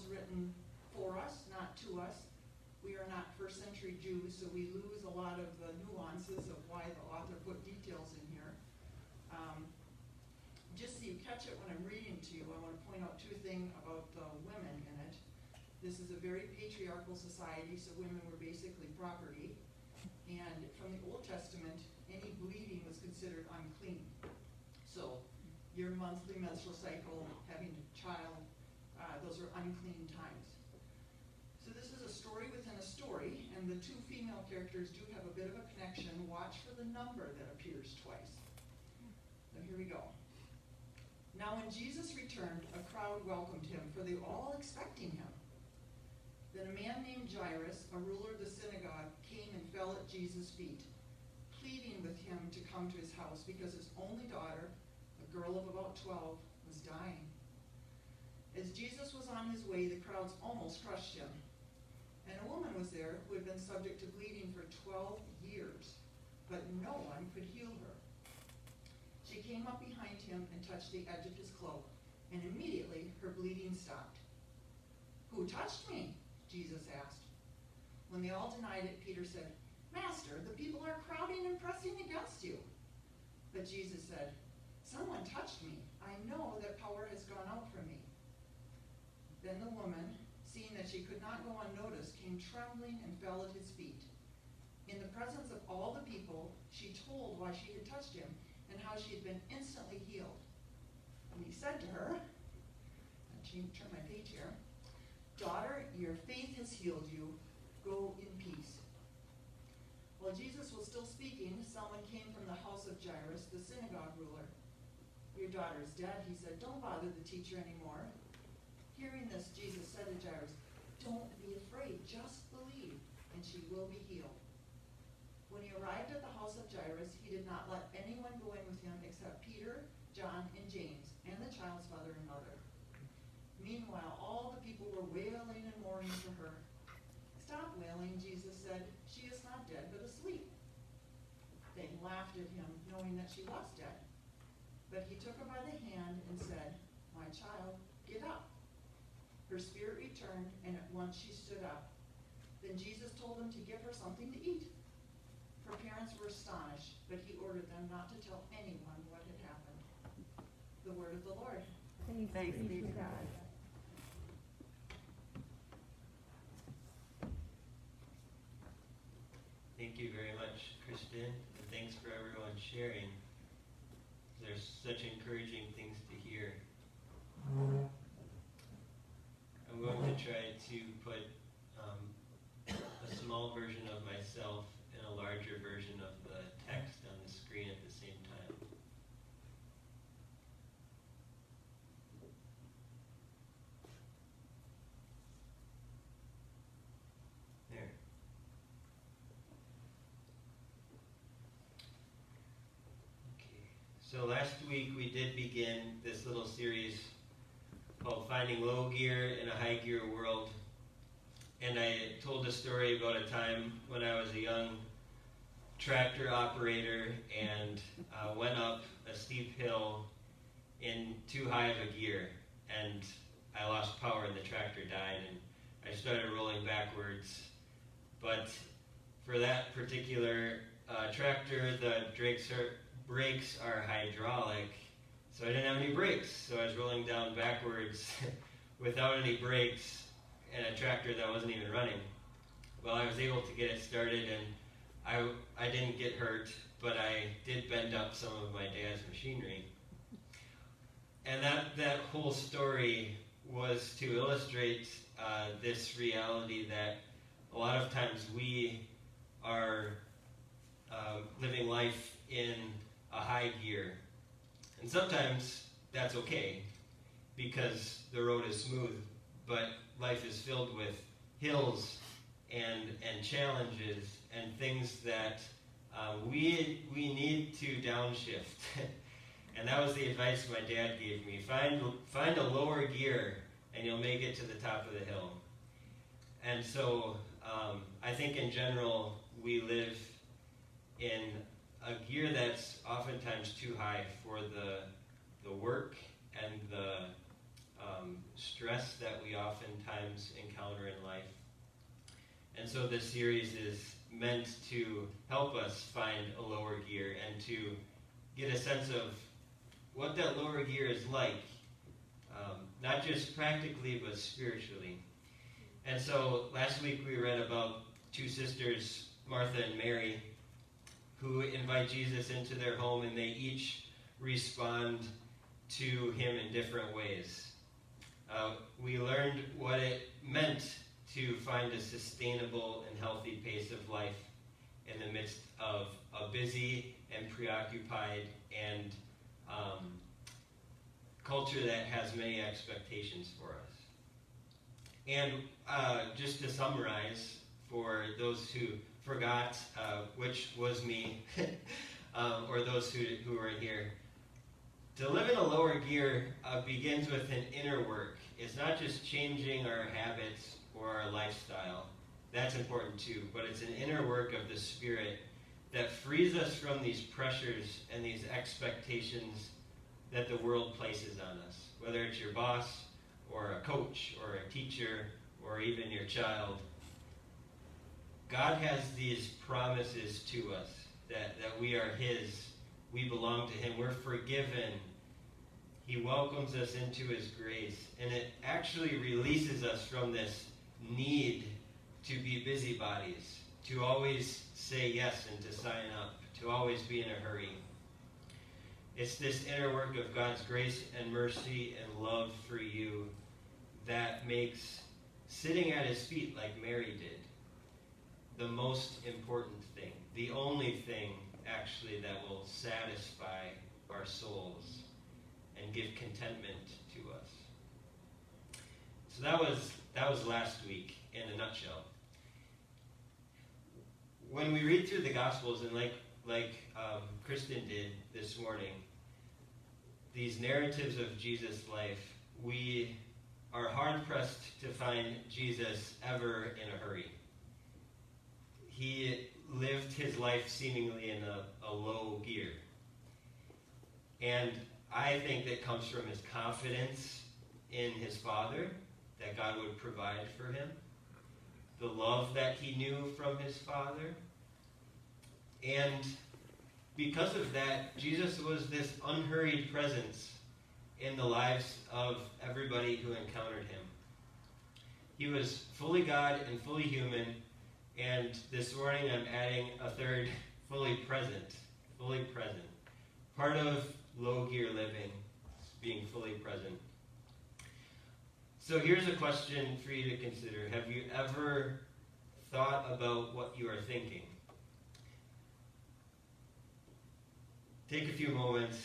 written for us, not to us. We are not first century Jews, so we lose a lot of the nuances of why the author put details in here. Just so you catch it when I'm reading to you, I want to point out two things about the women in it. This is a very patriarchal society, so women were basically property. And from the Old Testament, any bleeding was considered unclean. So your monthly menstrual cycle, having a child, those are unclean times. So this is a story within a story, and the two female characters do have a bit of a connection. Watch for the number that appears twice. So here we go. Now when Jesus returned, a crowd welcomed him, for they were all expecting him. Then a man named Jairus, a ruler of the synagogue, came and fell at Jesus' feet, pleading with him to come to his house because his only daughter, a girl of about 12, was dying. As Jesus was on his way, the crowds almost crushed him. And a woman was there who had been subject to bleeding for 12 years, but no one could heal her. She came up behind him and touched the edge of his cloak, and immediately her bleeding stopped. "Who touched me?" Jesus asked. When they all denied it, Peter said, "Master, the people are crowding and pressing against you." But Jesus said, "Someone touched me. I know that power has gone out from me." Then the woman, seeing that she could not go unnoticed, came trembling and fell at his feet. In the presence of all the people, she told why she had touched him and how she had been instantly healed. And he said to her, turn my page here, "Daughter, your faith has healed you. Go in peace." While Jesus was still speaking, someone came from the house of Jairus, the synagogue ruler. "Your daughter is dead," he said. "Don't bother the teacher anymore." Hearing this, Jesus said to Jairus, "Don't be afraid, just believe, and she will be healed." When he arrived at the house of Jairus, he did not let anyone go in with him except Peter, John, and James, and the child's father and mother. Meanwhile, all the people were wailing and mourning for her. "Stop wailing," Jesus said. "She is not dead, but asleep." They laughed at him, knowing that she was dead. But he took her by the hand and said, "My child, get up." Her spirit returned, and at once she stood up. Then Jesus told them to give her something to eat. Her parents were astonished, but he ordered them not to tell anyone what had happened. The word of the Lord. Thanks be to God. Thank you very much, Kristen, and thanks for everyone sharing. There's such encouraging things to hear. I'm going to try to put a small version of myself and a larger version of the text on the screen at the same time. There. Okay. So last week we did begin this little series called Finding Low Gear in a High Gear World. And I told a story about a time when I was a young tractor operator and went up a steep hill in too high of a gear. And I lost power and the tractor died and I started rolling backwards. But for that particular tractor, the brakes are hydraulic. So I didn't have any brakes, so I was rolling down backwards without any brakes and a tractor that wasn't even running. Well, I was able to get it started, and I didn't get hurt, but I did bend up some of my dad's machinery. And that whole story was to illustrate this reality that a lot of times we are living life in a high gear. And sometimes that's okay because the road is smooth, but life is filled with hills and challenges and things that we need to downshift. And that was the advice my dad gave me. Find a lower gear and you'll make it to the top of the hill. And so I think in general we live in a gear that's oftentimes too high for the work and the stress that we oftentimes encounter in life. And so this series is meant to help us find a lower gear and to get a sense of what that lower gear is like, not just practically, but spiritually. And so last week we read about two sisters, Martha and Mary, who invite Jesus into their home, and they each respond to him in different ways. We learned what it meant to find a sustainable and healthy pace of life in the midst of a busy and preoccupied and culture that has many expectations for us. And just to summarize, for those who forgot, which was me, or those who are here, to live in a lower gear begins with an inner work. It's not just changing our habits or our lifestyle. That's important too, but it's an inner work of the Spirit that frees us from these pressures and these expectations that the world places on us, whether it's your boss or a coach or a teacher or even your child. God has these promises to us that we are his, we belong to him, we're forgiven. He welcomes us into his grace, and it actually releases us from this need to be busybodies, to always say yes and to sign up, to always be in a hurry. It's this inner work of God's grace and mercy and love for you that makes sitting at his feet like Mary did the most important thing, the only thing actually that will satisfy our souls and give contentment to us. So that was last week in a nutshell. When we read through the Gospels, and like Kristen did this morning, these narratives of Jesus' life, we are hard-pressed to find Jesus ever in a hurry. He lived his life seemingly in a low gear. And I think that comes from his confidence in his Father, that God would provide for him, the love that he knew from his Father. And because of that, Jesus was this unhurried presence in the lives of everybody who encountered him. He was fully God and fully human, and this morning I'm adding a third, fully present. Fully present. Part of low gear living is being fully present. So here's a question for you to consider. Have you ever thought about what you are thinking? Take a few moments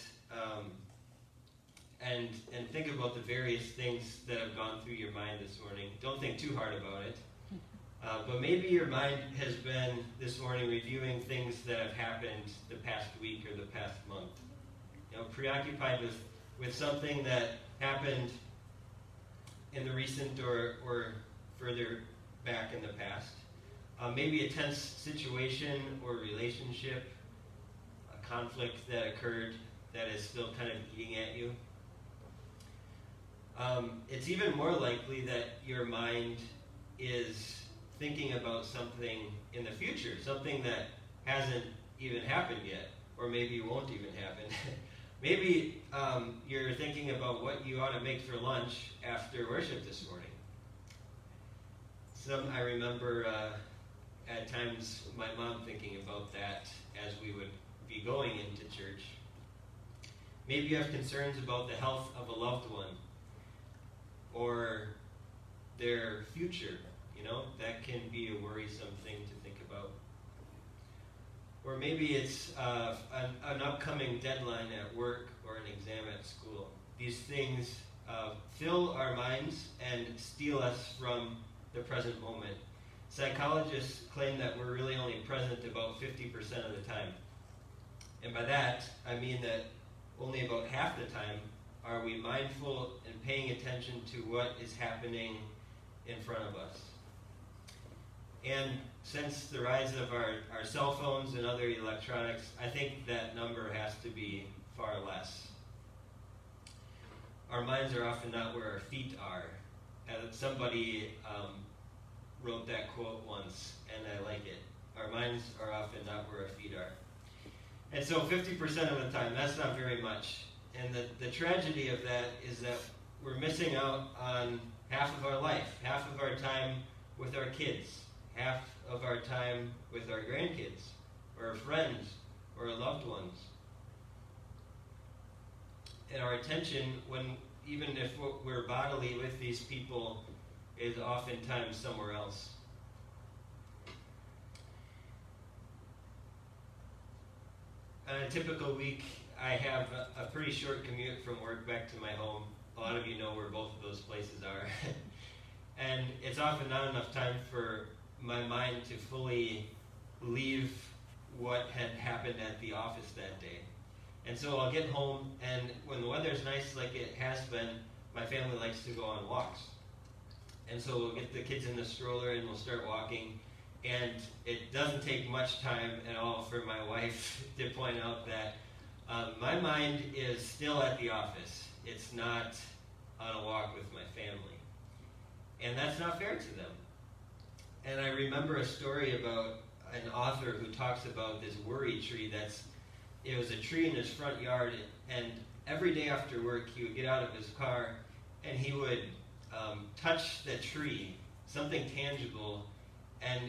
and think about the various things that have gone through your mind this morning. Don't think too hard about it. But maybe your mind has been this morning reviewing things that have happened the past week or the past month. Preoccupied with something that happened in the recent or further back in the past. Maybe a tense situation or relationship, a conflict that occurred that is still kind of eating at you. It's even more likely that your mind is thinking about something in the future, something that hasn't even happened yet, or maybe won't even happen. Maybe you're thinking about what you ought to make for lunch after worship this morning. I remember at times my mom thinking about that as we would be going into church. Maybe you have concerns about the health of a loved one or their future. That can be a worrisome thing to think about. Or maybe it's an upcoming deadline at work or an exam at school. These things fill our minds and steal us from the present moment. Psychologists claim that we're really only present about 50% of the time. And by that, I mean that only about half the time are we mindful and paying attention to what is happening in front of us. And since the rise of our cell phones and other electronics, I think that number has to be far less. our minds are often not where our feet are. Somebody wrote that quote once, and I like it. Our minds are often not where our feet are. And so 50% of the time, that's not very much. And the tragedy of that is that we're missing out on half of our life, half of our time with our kids, half of our time with our grandkids, or our friends, or our loved ones. And our attention, even if we're bodily with these people, is oftentimes somewhere else. On a typical week, I have a pretty short commute from work back to my home. A lot of you know where both of those places are. And it's often not enough time for my mind to fully leave what had happened at the office that day. And so I'll get home, and when the weather's nice like it has been, my family likes to go on walks. And so we'll get the kids in the stroller and we'll start walking. And it doesn't take much time at all for my wife to point out that my mind is still at the office. It's not on a walk with my family. And that's not fair to them. And I remember a story about an author who talks about this worry tree it was a tree in his front yard, and every day after work he would get out of his car and he would touch the tree, something tangible, and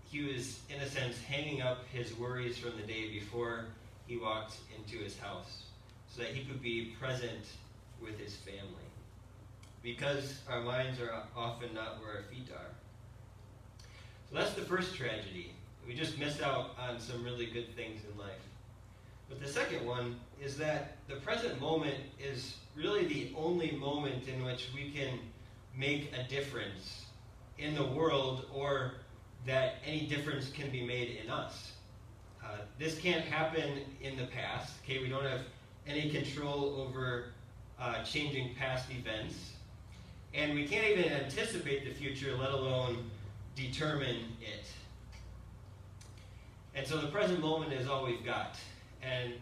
he was, in a sense, hanging up his worries from the day before he walked into his house so that he could be present with his family. Because our minds are often not where our feet are. So that's the first tragedy. We just miss out on some really good things in life. But the second one is that the present moment is really the only moment in which we can make a difference in the world, or that any difference can be made in us. This can't happen in the past. Okay, we don't have any control over changing past events. And we can't even anticipate the future, let alone determine it. And so the present moment is all we've got. And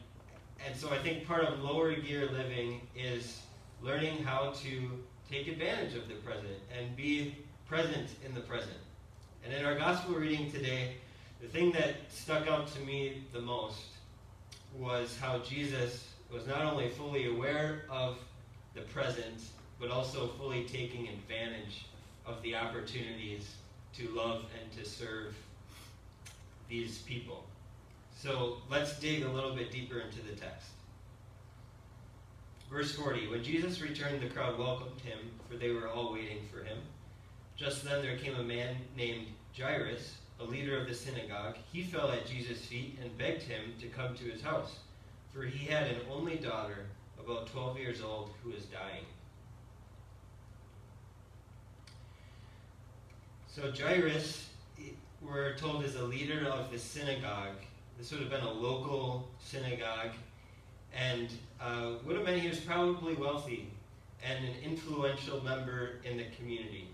so I think part of lower gear living is learning how to take advantage of the present and be present in the present. And in our gospel reading today, the thing that stuck out to me the most was how Jesus was not only fully aware of the present, but also fully taking advantage of the opportunities to love and to serve these people. So let's dig a little bit deeper into the text. Verse 40, when Jesus returned, the crowd welcomed him, for they were all waiting for him. Just then there came a man named Jairus, a leader of the synagogue. He fell at Jesus' feet and begged him to come to his house, for he had an only daughter, about 12 years old, who was dying. So Jairus, we're told, is a leader of the synagogue. This would have been a local synagogue, and would have been he was probably wealthy and an influential member in the community.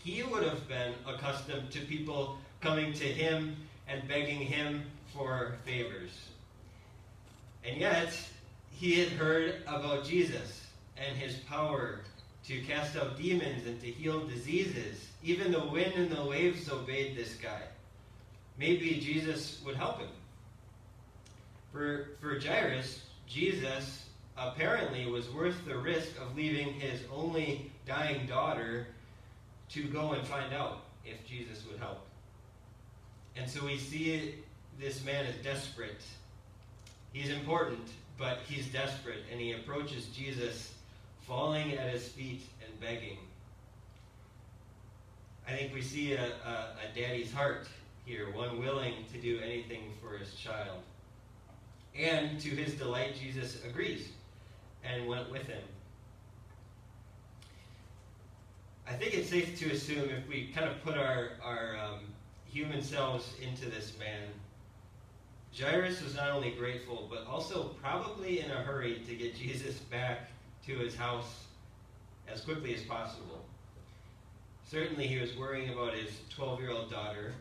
He would have been accustomed to people coming to him and begging him for favors. And yet, he had heard about Jesus and his power to cast out demons and to heal diseases. Even the wind and the waves obeyed this guy. Maybe Jesus would help him. For Jairus, Jesus apparently was worth the risk of leaving his only dying daughter to go and find out if Jesus would help. And so we see this man is desperate. He's important, but he's desperate, and he approaches Jesus, falling at his feet and begging. I think we see a daddy's heart here, one willing to do anything for his child. And to his delight, Jesus agrees and went with him. I think it's safe to assume, if we kind of put our human selves into this man, Jairus was not only grateful, but also probably in a hurry to get Jesus back to his house as quickly as possible. Certainly he was worrying about his 12-year-old daughter,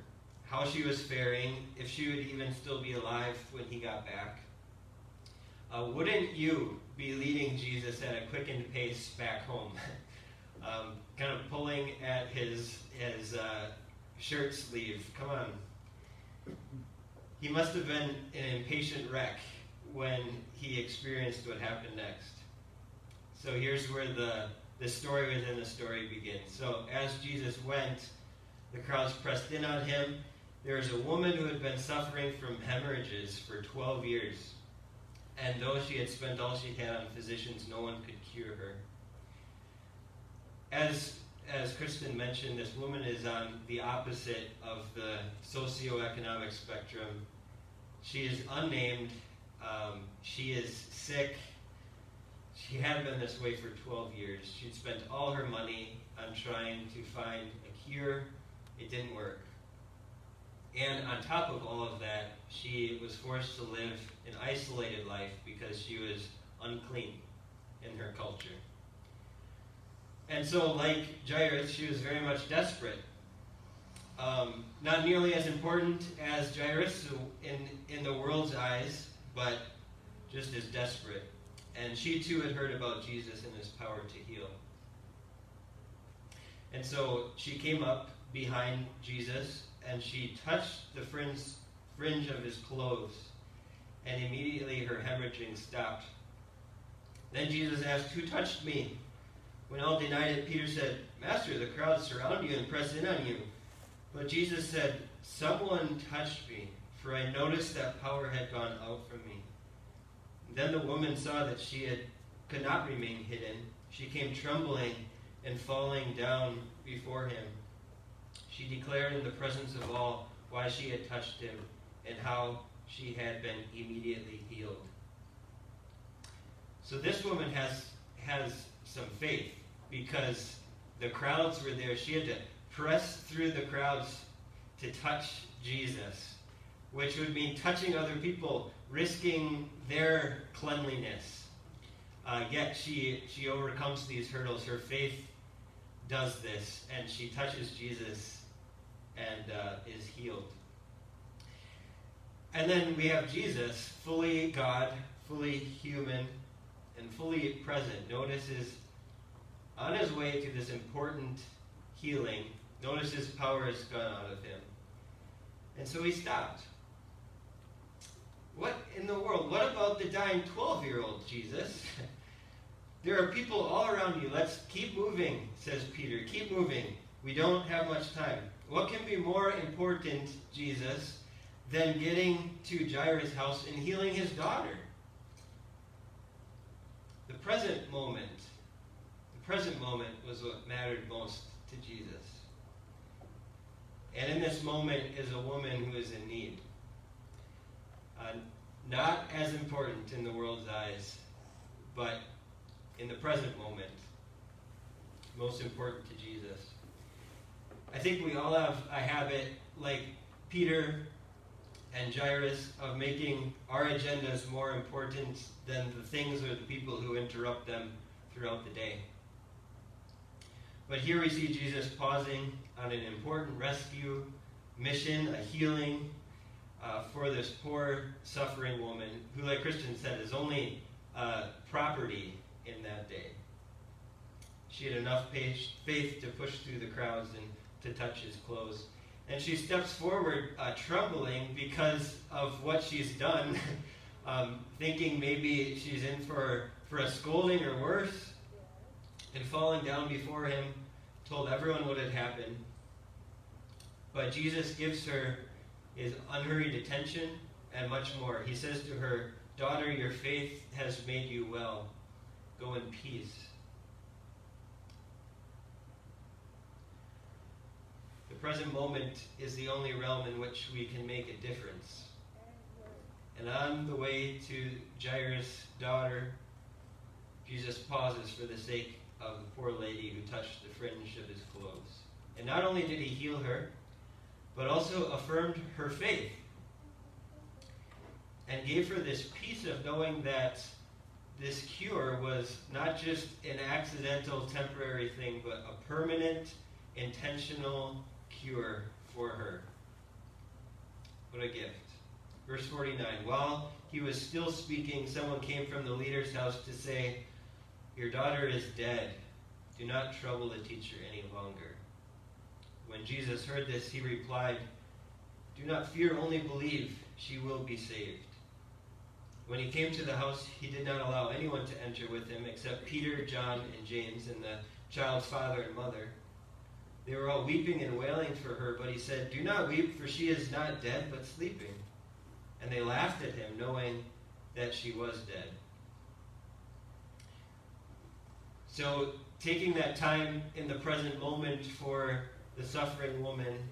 how she was faring, if she would even still be alive when he got back. wouldn't you be leading Jesus at a quickened pace back home? Kind of pulling at his shirt sleeve. Come on. He must have been an impatient wreck when he experienced what happened next. So here's where the story within the story begins. So as Jesus went, the crowds pressed in on him. There was a woman who had been suffering from hemorrhages for 12 years. And though she had spent all she had on physicians, no one could cure her. As Kristen mentioned, this woman is on the opposite of the socioeconomic spectrum. She is unnamed. She is sick. She had been this way for 12 years. She'd spent all her money on trying to find a cure. It didn't work. And on top of all of that, she was forced to live an isolated life because she was unclean in her culture. And so, like Jairus, she was very much desperate. Not nearly as important as Jairus in the world's eyes, but just as desperate. And she too had heard about Jesus and his power to heal. And so she came up behind Jesus and she touched the fringe of his clothes, and immediately her hemorrhaging stopped. Then Jesus asked, "Who touched me?" When all denied it, Peter said, "Master, the crowds surround you and press in on you." But Jesus said, "Someone touched me, for I noticed that power had gone out from me." Then the woman saw that she could not remain hidden. She came trembling and falling down before him. She declared in the presence of all why she had touched him and how she had been immediately healed. So this woman has some faith because the crowds were there. She had to press through the crowds to touch Jesus, which would mean touching other people, risking their cleanliness. Yet she overcomes these hurdles. Her faith does this, and she touches Jesus and is healed. And then we have Jesus, fully God, fully human, and fully present. Notice is on his way to this important healing. Notice his power has gone out of him. And so he stopped. What in the world? What about the dying 12-year-old, Jesus? There are people all around you. Let's keep moving, says Peter. Keep moving. We don't have much time. What can be more important, Jesus, than getting to Jairus' house and healing his daughter? The present moment was what mattered most to Jesus. And in this moment is a woman who is in need. Not as important in the world's eyes, but in the present moment, most important to Jesus. I think we all have a habit, like Peter and Jairus, of making our agendas more important than the things or the people who interrupt them throughout the day. But here we see Jesus pausing on an important rescue mission, a healing for this poor, suffering woman who, like Christian said, is only property in that day. She had enough faith to push through the crowds and to touch his clothes. And she steps forward trembling because of what she's done, thinking maybe she's in for a scolding or worse, and falling down before him, told everyone what had happened. But Jesus gives her his unhurried attention and much more. He says to her, "Daughter, your faith has made you well. Go in peace." The present moment is the only realm in which we can make a difference. And on the way to Jairus' daughter, Jesus pauses for the sake of the poor lady who touched the fringe of his clothes. And not only did he heal her, but also affirmed her faith and gave her this peace of knowing that this cure was not just an accidental, temporary thing, but a permanent, intentional cure for her. What a gift. Verse 49, while he was still speaking, someone came from the leader's house to say, "Your daughter is dead. Do not trouble the teacher any longer." When Jesus heard this, he replied, "Do not fear, only believe. She will be saved." When he came to the house, he did not allow anyone to enter with him except Peter, John, and James, and the child's father and mother. They were all weeping and wailing for her, but he said, "Do not weep, for she is not dead, but sleeping." And they laughed at him, knowing that she was dead. So, taking that time in the present moment for the suffering woman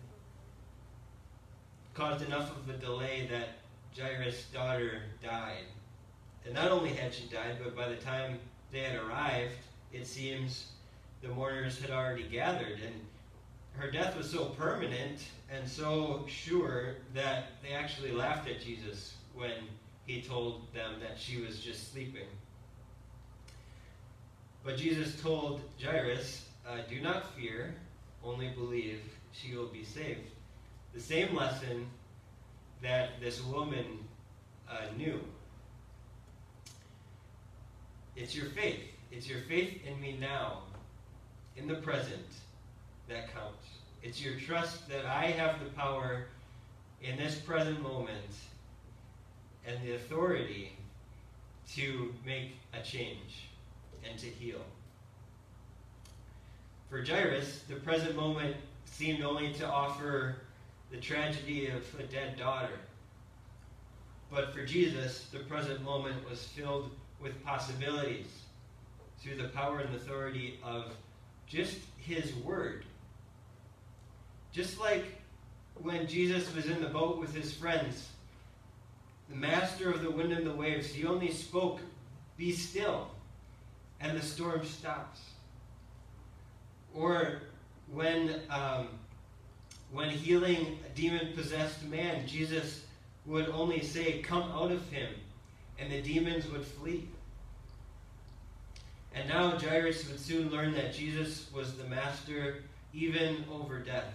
caused enough of a delay that Jairus' daughter died. And not only had she died, but by the time they had arrived, it seems the mourners had already gathered. And her death was so permanent and so sure that they actually laughed at Jesus when he told them that she was just sleeping. But Jesus told Jairus, "Do not fear, only believe, she will be saved." The same lesson that this woman knew. It's your faith. It's your faith in me now, in the present, that counts. It's your trust that I have the power in this present moment and the authority to make a change and to heal. For Jairus, the present moment seemed only to offer the tragedy of a dead daughter. But for Jesus, the present moment was filled with possibilities through the power and authority of just his word. Just like when Jesus was in the boat with his friends, the master of the wind and the waves, he only spoke, "Be still," and the storm stops. Or when healing a demon-possessed man, Jesus would only say, "Come out of him," and the demons would flee. And now Jairus would soon learn that Jesus was the master even over death.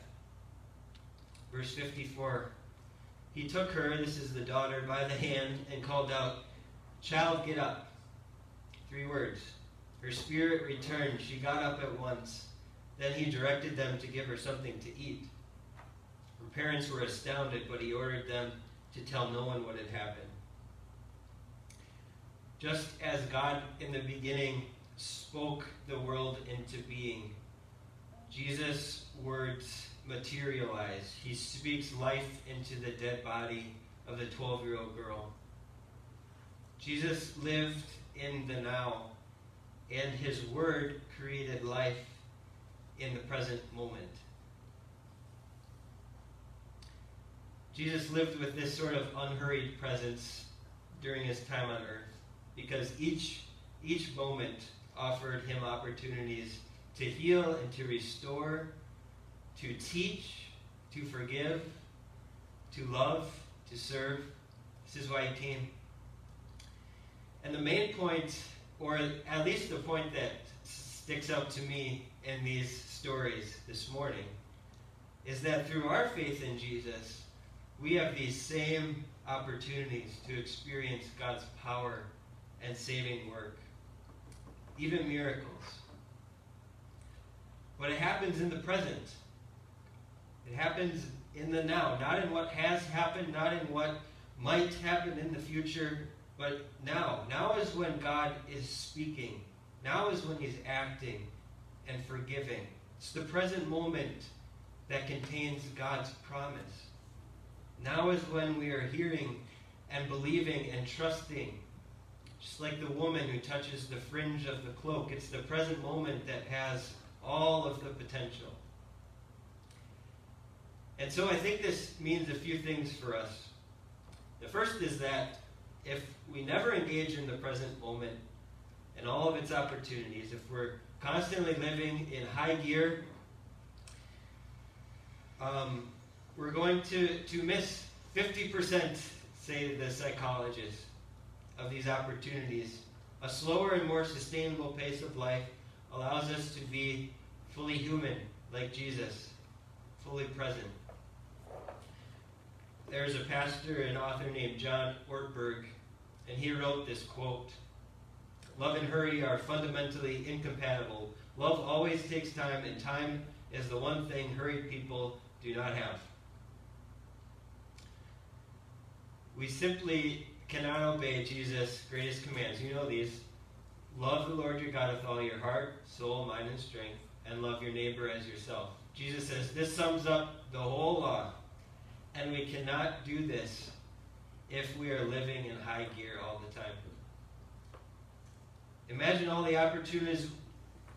Verse 54, he took her, this is the daughter, by the hand and called out, "Child, get up." 3 words. Her spirit returned. She got up at once. Then he directed them to give her something to eat. Her parents were astounded, but he ordered them to tell no one what had happened. Just as God in the beginning spoke the world into being, Jesus' words materialize. He speaks life into the dead body of the 12-year-old girl. Jesus lived in the now, and his word created life in the present moment. Jesus lived with this sort of unhurried presence during his time on earth, because each moment offered him opportunities to heal and to restore, to teach, to forgive, to love, to serve. This is why he came. And the main point, or at least the point that sticks out to me in these stories this morning, is that through our faith in Jesus, we have these same opportunities to experience God's power and saving work, even miracles. But it happens in the present. It happens in the now, not in what has happened, not in what might happen in the future, but now. Now is when God is speaking. Now is when he's acting and forgiving. It's the present moment that contains God's promise. Now is when we are hearing and believing and trusting. Just like the woman who touches the fringe of the cloak, it's the present moment that has all of the potential. And so I think this means a few things for us. The first is that if we never engage in the present moment and all of its opportunities, if we're constantly living in high gear, we're going to miss 50%, say the psychologists, of these opportunities. A slower and more sustainable pace of life allows us to be fully human, like Jesus, fully present. there's a pastor and author named John Ortberg, and he wrote this quote: "Love and hurry are fundamentally incompatible. Love always takes time, and time is the one thing hurried people do not have." We simply cannot obey Jesus' greatest commands. You know these. Love the Lord your God with all your heart, soul, mind, and strength, and love your neighbor as yourself. Jesus says this sums up the whole law, and we cannot do this if we are living in high gear all the time. Imagine all the opportunities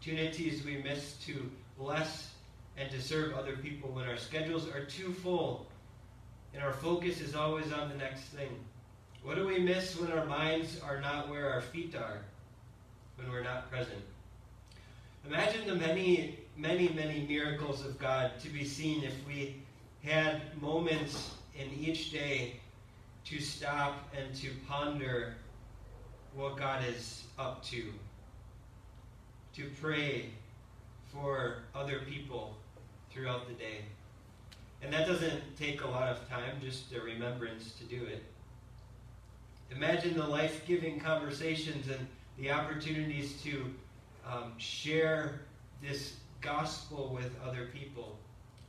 we miss to bless and to serve other people when our schedules are too full and our focus is always on the next thing. What do we miss when our minds are not where our feet are, when we're not present? Imagine the many, many, many miracles of God to be seen if we had moments in each day to stop and to ponder what God is up to pray for other people throughout the day. And that doesn't take a lot of time, just a remembrance to do it. Imagine the life-giving conversations and the opportunities to share this gospel with other people.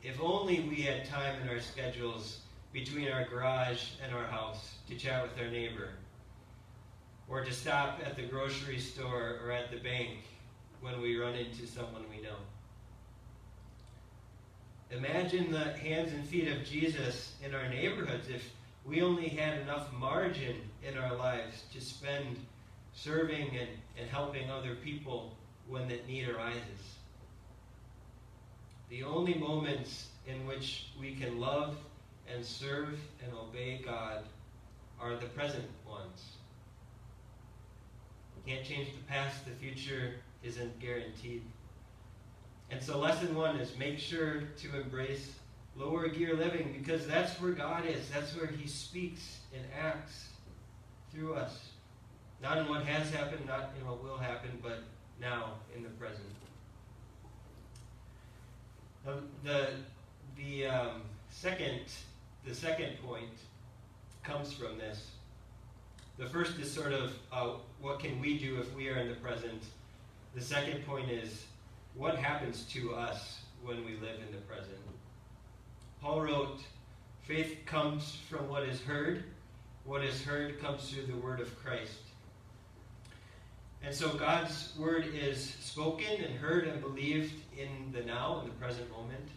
If only we had time in our schedules between our garage and our house to chat with our neighbor, or to stop at the grocery store or at the bank when we run into someone we know. Imagine the hands and feet of Jesus in our neighborhoods if we only had enough margin in our lives to spend serving and helping other people when that need arises. The only moments in which we can love and serve and obey God are the present ones. We can't change the past, the future isn't guaranteed. And so lesson 1 is make sure to embrace lower gear living, because that's where God is. That's where he speaks and acts through us. Not in what has happened, not in what will happen, but now in the present. The second point comes from this. The first is sort of what can we do if we are in the present. The second point is what happens to us when we live in the present. Paul wrote, faith comes from what is heard. What is heard comes through the word of Christ. And so God's word is spoken and heard and believed in the now, in the present moment.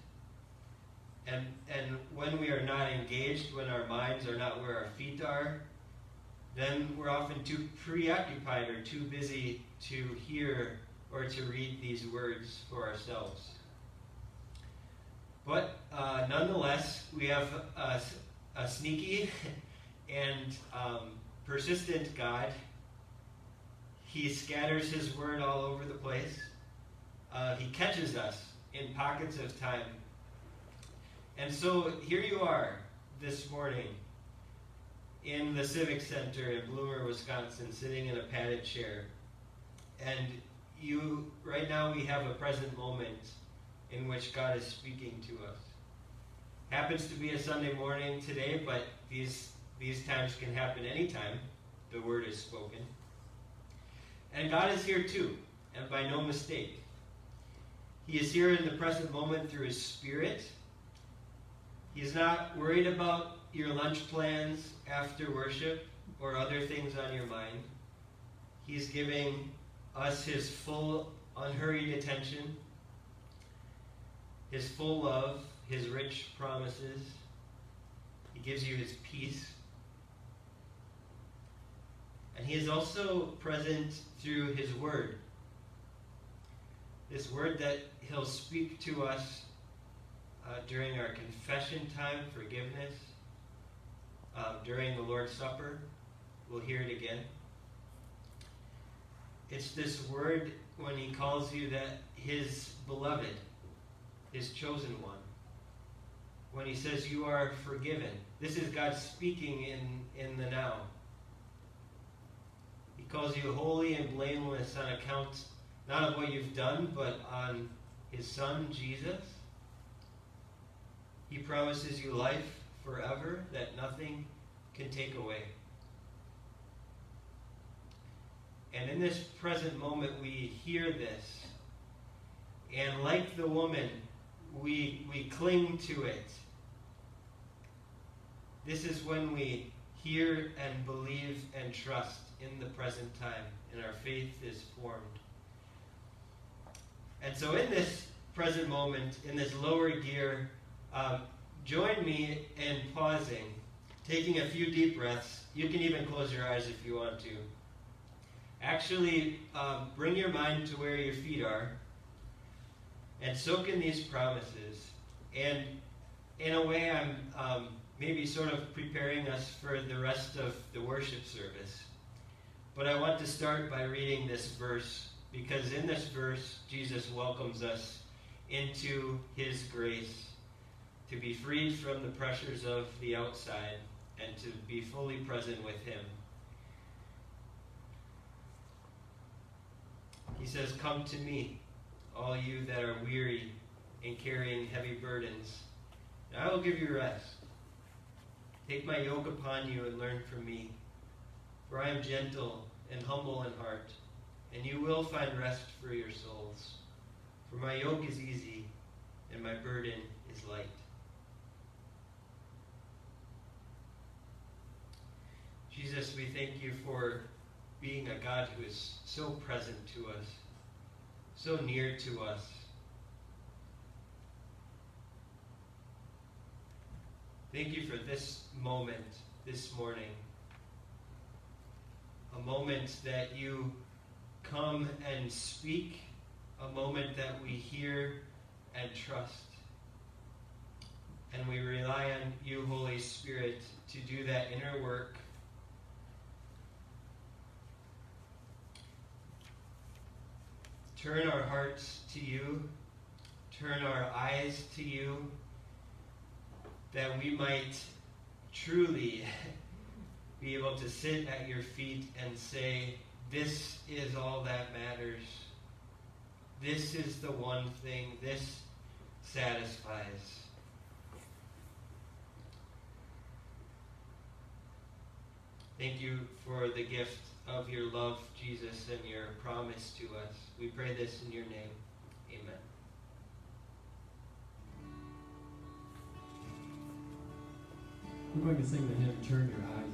And when we are not engaged, when our minds are not where our feet are, then we're often too preoccupied or too busy to hear or to read these words for ourselves. But nonetheless, we have a sneaky and persistent God. He scatters his word all over the place. He catches us in pockets of time. And so here you are this morning in the Civic Center in Bloomer, Wisconsin, sitting in a padded chair. And right now we have a present moment in which God is speaking to us. Happens to be a Sunday morning today, but these times can happen anytime the word is spoken. And God is here too, and by no mistake. He is here in the present moment through his Spirit. He is not worried about your lunch plans after worship or other things on your mind. He's giving us his full, unhurried attention, his full love, his rich promises. He gives you his peace. And he is also present through his word. This word that he'll speak to us during our confession time, forgiveness, during the Lord's Supper. We'll hear it again. It's this word when he calls you that his beloved, his chosen one. When he says you are forgiven. This is God speaking in the now. He calls you holy and blameless on account not of what you've done, but on his Son, Jesus. He promises you life forever that nothing can take away. And in this present moment, we hear this. And like the woman, we cling to it. This is when we hear and believe and trust in the present time, and our faith is formed. And so in this present moment, in this lower gear, join me in pausing, taking a few deep breaths. You can even close your eyes if you want to. Actually, bring your mind to where your feet are and soak in these promises. And in a way, I'm maybe sort of preparing us for the rest of the worship service. But I want to start by reading this verse, because in this verse, Jesus welcomes us into his grace, to be freed from the pressures of the outside and to be fully present with him. He says, "Come to me, all you that are weary and carrying heavy burdens, and I will give you rest. Take my yoke upon you and learn from me, for I am gentle and humble in heart, and you will find rest for your souls. For my yoke is easy and my burden is light." Jesus, we thank you for being a God who is so present to us, so near to us. Thank you for this moment, this morning. A moment that you come and speak, a moment that we hear and trust. And we rely on you, Holy Spirit, to do that inner work. Turn our hearts to you, turn our eyes to you, that we might truly be able to sit at your feet and say, this is all that matters. This is the one thing. This satisfies. Thank you for the gift of your love, Jesus, and your promise to us. We pray this in your name. Amen. We're going to sing the hymn, "Turn Your Eyes